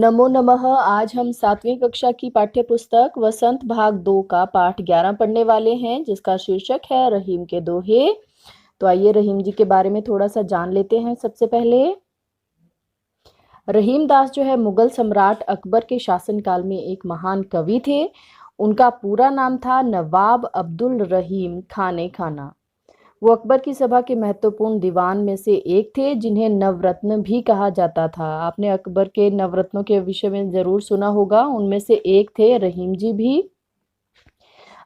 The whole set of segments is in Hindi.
नमो नमः। आज हम 7वीं कक्षा की पाठ्य पुस्तक वसंत भाग 2 का पाठ 11 पढ़ने वाले हैं, जिसका शीर्षक है रहीम के दोहे। तो आइए रहीम जी के बारे में थोड़ा सा जान लेते हैं। सबसे पहले रहीम दास जो है मुगल सम्राट अकबर के शासनकाल में एक महान कवि थे। उनका पूरा नाम था नवाब अब्दुल रहीम खाने खाना। वो अकबर की सभा के महत्वपूर्ण दीवान में से एक थे, जिन्हें नवरत्न भी कहा जाता था। आपने अकबर के नवरत्नों के विषय में जरूर सुना होगा, उनमें से एक थे रहीम जी भी।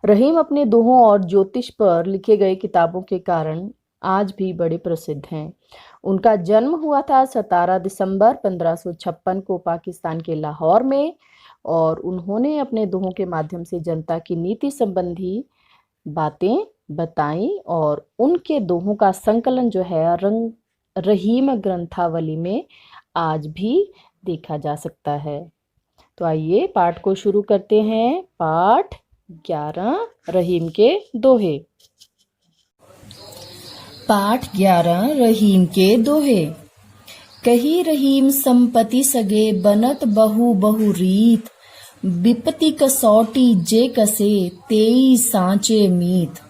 रहीम अपने दोहों और ज्योतिष पर लिखे गए किताबों के कारण आज भी बड़े प्रसिद्ध हैं। उनका जन्म हुआ था 17 दिसंबर 1556 को पाकिस्तान के लाहौर में, और उन्होंने अपने दोहों के माध्यम से जनता की नीति संबंधी बातें बताई, और उनके दोहों का संकलन जो है रहीम ग्रंथावली में आज भी देखा जा सकता है। तो आइए पाठ को शुरू करते हैं। पाठ 11 रहीम के दोहे। पाठ 11 रहीम के दोहे। कही रहीम संपत्ति सगे बनत बहु बहु रीत, विपत्ति कसौटी जे कसे तेई सांचे मीत।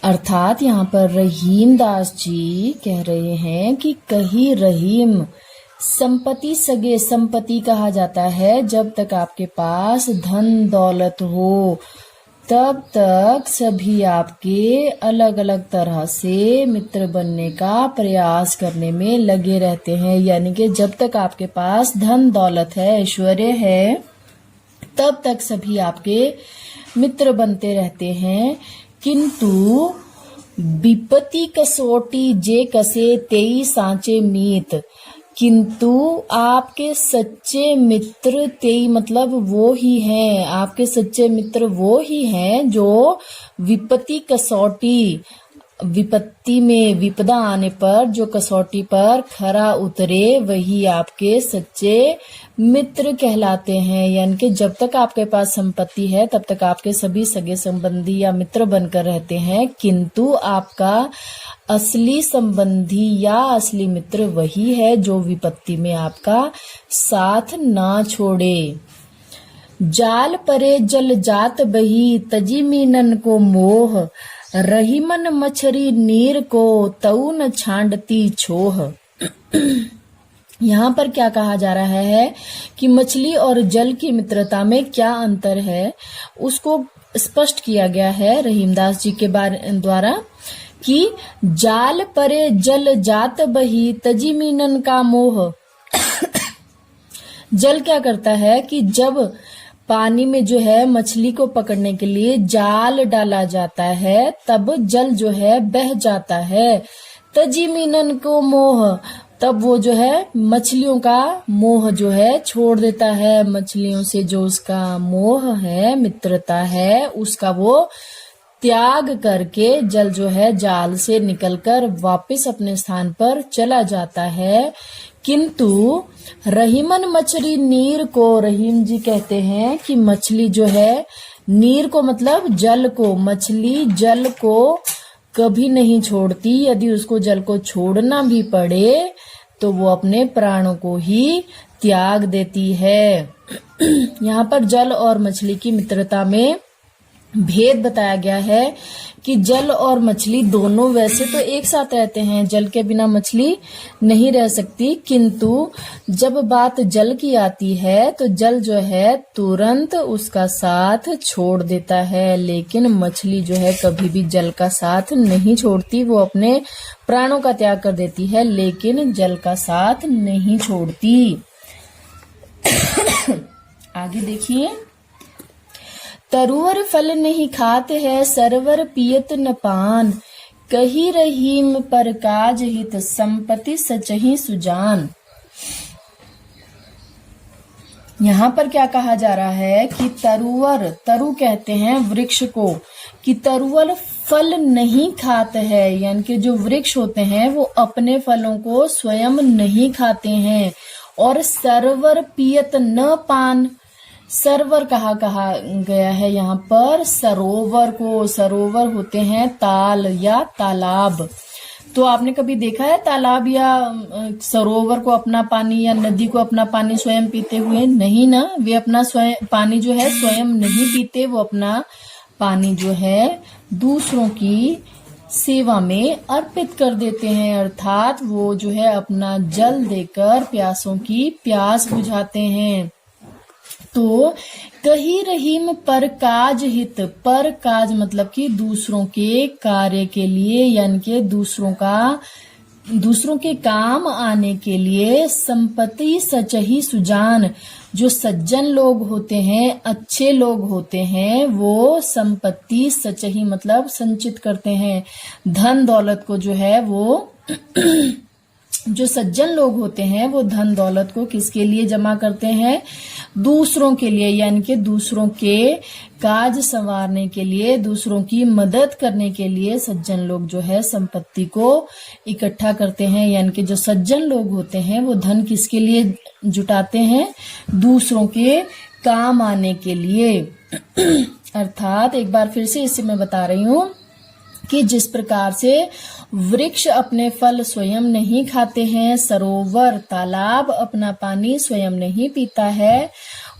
अर्थात यहाँ पर रहीम दास जी कह रहे हैं कि कही रहीम संपत्ति सगे, संपत्ति कहा जाता है जब तक आपके पास धन दौलत हो, तब तक सभी आपके अलग अलग तरह से मित्र बनने का प्रयास करने में लगे रहते हैं। यानी कि जब तक आपके पास धन दौलत है, ऐश्वर्य है, तब तक सभी आपके मित्र बनते रहते हैं। किंतु विपत्ति कसौटी जे कसे तेई सांचे मीत, किंतु आपके सच्चे मित्र तेई मतलब वो ही हैं, आपके सच्चे मित्र वो ही हैं जो विपत्ति कसौटी, विपत्ति में विपदा आने पर जो कसौटी पर खरा उतरे, वही आपके सच्चे मित्र कहलाते हैं। यानी कि जब तक आपके पास संपत्ति है तब तक आपके सभी सगे संबंधी या मित्र बनकर रहते हैं, किंतु आपका असली संबंधी या असली मित्र वही है जो विपत्ति में आपका साथ ना छोड़े। जाल परे जल जात बही तजी मीनन को मोह, रहीमन मछरी नीर को तऊ न छांडती छोह। यहाँ पर क्या कहा जा रहा है कि मछली और जल की मित्रता में क्या अंतर है, उसको स्पष्ट किया गया है रहीमदास जी के द्वारा कि जाल परे जल जात बही तजी मीनन का मोह। जल क्या करता है कि जब पानी में जो है मछली को पकड़ने के लिए जाल डाला जाता है, तब जल जो है बह जाता है। तजी मीनन को मोह, तब वो जो है मछलियों का मोह जो है छोड़ देता है। मछलियों से जो उसका मोह है, मित्रता है, उसका वो त्याग करके जल जो है जाल से निकलकर वापस अपने स्थान पर चला जाता है। किंतु रहीमन मछली नीर को, रहीम जी कहते हैं कि मछली जो है, नीर को मतलब जल को, मछली जल को कभी नहीं छोड़ती। यदि उसको जल को छोड़ना भी पड़े तो वो अपने प्राणों को ही त्याग देती है। यहाँ पर जल और मछली की मित्रता में भेद बताया गया है कि जल और मछली दोनों वैसे तो एक साथ रहते हैं, जल के बिना मछली नहीं रह सकती, किंतु जब बात जल की आती है तो जल जो है तुरंत उसका साथ छोड़ देता है, लेकिन मछली जो है कभी भी जल का साथ नहीं छोड़ती। वो अपने प्राणों का त्याग कर देती है, लेकिन जल का साथ नहीं छोड़ती। आगे देखिए। तरुवर फल नहीं खाते है सरवर पियत न पान, कही रहीम पर काज हित संपत्ति सचही सुजान। यहाँ पर क्या कहा जा रहा है कि तरुवर, तरु कहते हैं वृक्ष को, कि तरुवर फल नहीं खाते हैं, यानी कि जो वृक्ष होते हैं वो अपने फलों को स्वयं नहीं खाते हैं। और सरवर पियत न पान, सरवर कहा गया है यहाँ पर सरोवर को, सरोवर होते हैं ताल या तालाब, तो आपने कभी देखा है तालाब या सरोवर को अपना पानी या नदी को अपना पानी स्वयं पीते हुए? नहीं ना, वे अपना स्वयं पानी जो है स्वयं नहीं पीते, वो अपना पानी जो है दूसरों की सेवा में अर्पित कर देते हैं, अर्थात वो जो है अपना जल देकर प्यासों की प्यास बुझाते हैं। तो कही रहीम पर काज हित, पर काज मतलब कि दूसरों के कार्य के लिए, यानी कि दूसरों के काम आने के लिए, संपत्ति सचही सुजान, जो सज्जन लोग होते हैं, अच्छे लोग होते हैं, वो संपत्ति सचही मतलब संचित करते हैं, धन दौलत को जो है वो जो सज्जन लोग होते हैं वो धन दौलत को किसके लिए जमा करते हैं? दूसरों के लिए, यानी कि दूसरों के काज संवारने के लिए, दूसरों की मदद करने के लिए सज्जन लोग जो है संपत्ति को इकट्ठा करते हैं। यानी कि जो सज्जन लोग होते हैं वो धन किसके लिए जुटाते हैं? दूसरों के काम आने के लिए। अर्थात एक बार फिर से इसे मैं बता रही हूँ कि जिस प्रकार से वृक्ष अपने फल स्वयं नहीं खाते हैं, सरोवर तालाब अपना पानी स्वयं नहीं पीता है,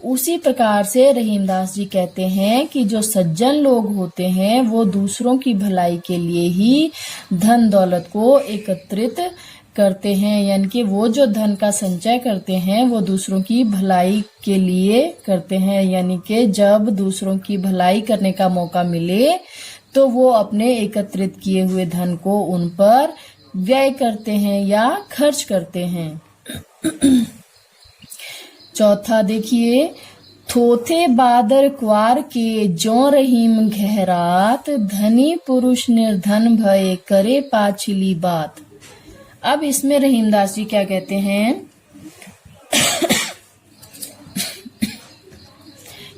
उसी प्रकार से रहीमदास जी कहते हैं कि जो सज्जन लोग होते हैं वो दूसरों की भलाई के लिए ही धन दौलत को एकत्रित करते हैं। यानी कि वो जो धन का संचय करते हैं वो दूसरों की भलाई के लिए करते हैं। यानी कि जब दूसरों की भलाई करने का मौका मिले तो वो अपने एकत्रित किए हुए धन को उन पर व्यय करते हैं या खर्च करते हैं। चौथा देखिए, थोथे बादर क्वार के जो रहीम गहरात, धनी पुरुष निर्धन भय करे पाछिली बात। अब इसमें रहीमदास जी क्या कहते हैं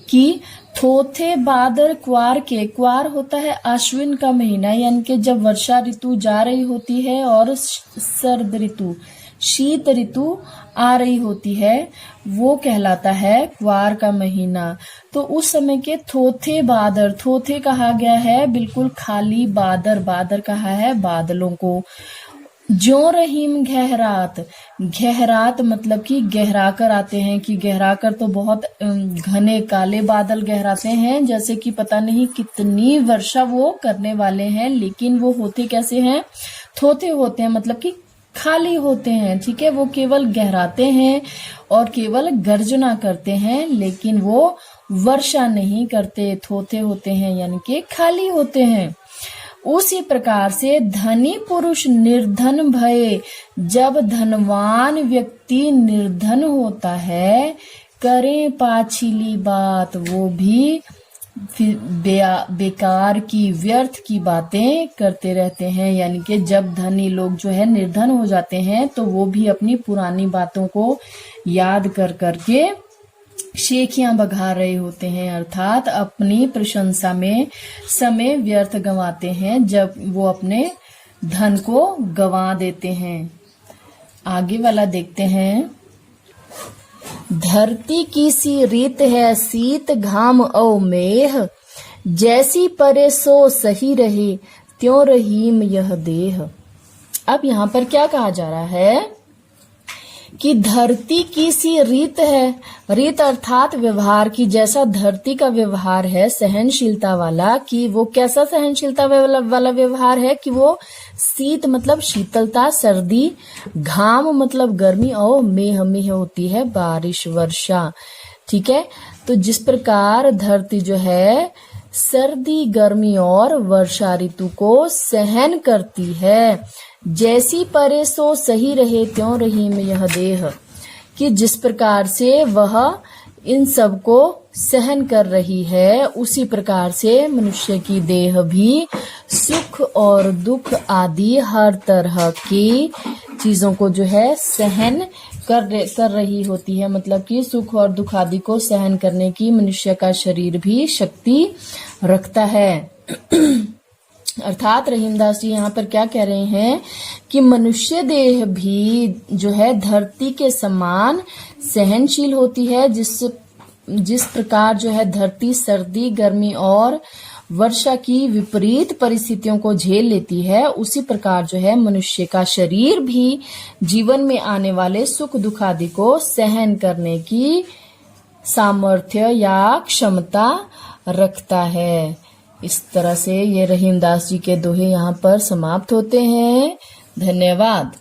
कि थोथे बादर क्वार के, क्वार होता है आश्विन का महीना, यानी कि जब वर्षा ऋतु जा रही होती है और सर्द ऋतु शीत ऋतु आ रही होती है, वो कहलाता है क्वार का महीना। तो उस समय के थोथे बादर, थोथे कहा गया है बिल्कुल खाली बादर, बादर कहा है बादलों को। जो रहीम गहरात, गहरात मतलब कि गहरा कर आते हैं, कि गहरा कर तो बहुत घने काले बादल गहराते हैं, जैसे कि पता नहीं कितनी वर्षा वो करने वाले हैं, लेकिन वो होते कैसे हैं? थोथे होते हैं, मतलब कि खाली होते हैं। ठीक है, वो केवल गहराते हैं और केवल गर्जना करते हैं, लेकिन वो वर्षा नहीं करते, थोथे होते हैं यानी कि खाली होते हैं। उसी प्रकार से धनी पुरुष निर्धन भय, जब धनवान व्यक्ति निर्धन होता है, करें पाछिली बात, वो भी बेकार की व्यर्थ की बातें करते रहते हैं। यानी कि जब धनी लोग जो है निर्धन हो जाते हैं तो वो भी अपनी पुरानी बातों को याद कर करके शेखियां बघा रहे होते हैं, अर्थात अपनी प्रशंसा में समय व्यर्थ गंवाते हैं जब वो अपने धन को गंवा देते हैं। आगे वाला देखते हैं। धरती की सी रीत है शीत घाम औ मेह, जैसी परे सो सही रहे त्यों रहीम यह देह। अब यहाँ पर क्या कहा जा रहा है कि धरती की सी रीत है, रीत अर्थात व्यवहार की, जैसा धरती का व्यवहार है सहनशीलता वाला, कि वो कैसा सहनशीलता वाला व्यवहार है कि वो शीत मतलब शीतलता, सर्दी, घाम मतलब गर्मी और मेह, मेह होती है बारिश वर्षा। ठीक है, तो जिस प्रकार धरती जो है सर्दी गर्मी और वर्षा ऋतु को सहन करती है, जैसी परे सो सही रहे त्यों रहीम यह देह, कि जिस प्रकार से वह इन सब को सहन कर रही है, उसी प्रकार से मनुष्य की देह भी सुख और दुख आदि हर तरह की चीजों को जो है सहन कर रही होती है। मतलब कि सुख और दुख आदि को सहन करने की मनुष्य का शरीर भी शक्ति रखता है। अर्थात रहीमदास जी यहाँ पर क्या कह रहे हैं कि मनुष्य देह भी जो है धरती के समान सहनशील होती है, जिस प्रकार जो है धरती सर्दी गर्मी और वर्षा की विपरीत परिस्थितियों को झेल लेती है, उसी प्रकार जो है मनुष्य का शरीर भी जीवन में आने वाले सुख दुख आदि को सहन करने की सामर्थ्य या क्षमता रखता है। इस तरह से ये रहीमदास जी के दोहे यहाँ पर समाप्त होते हैं। धन्यवाद।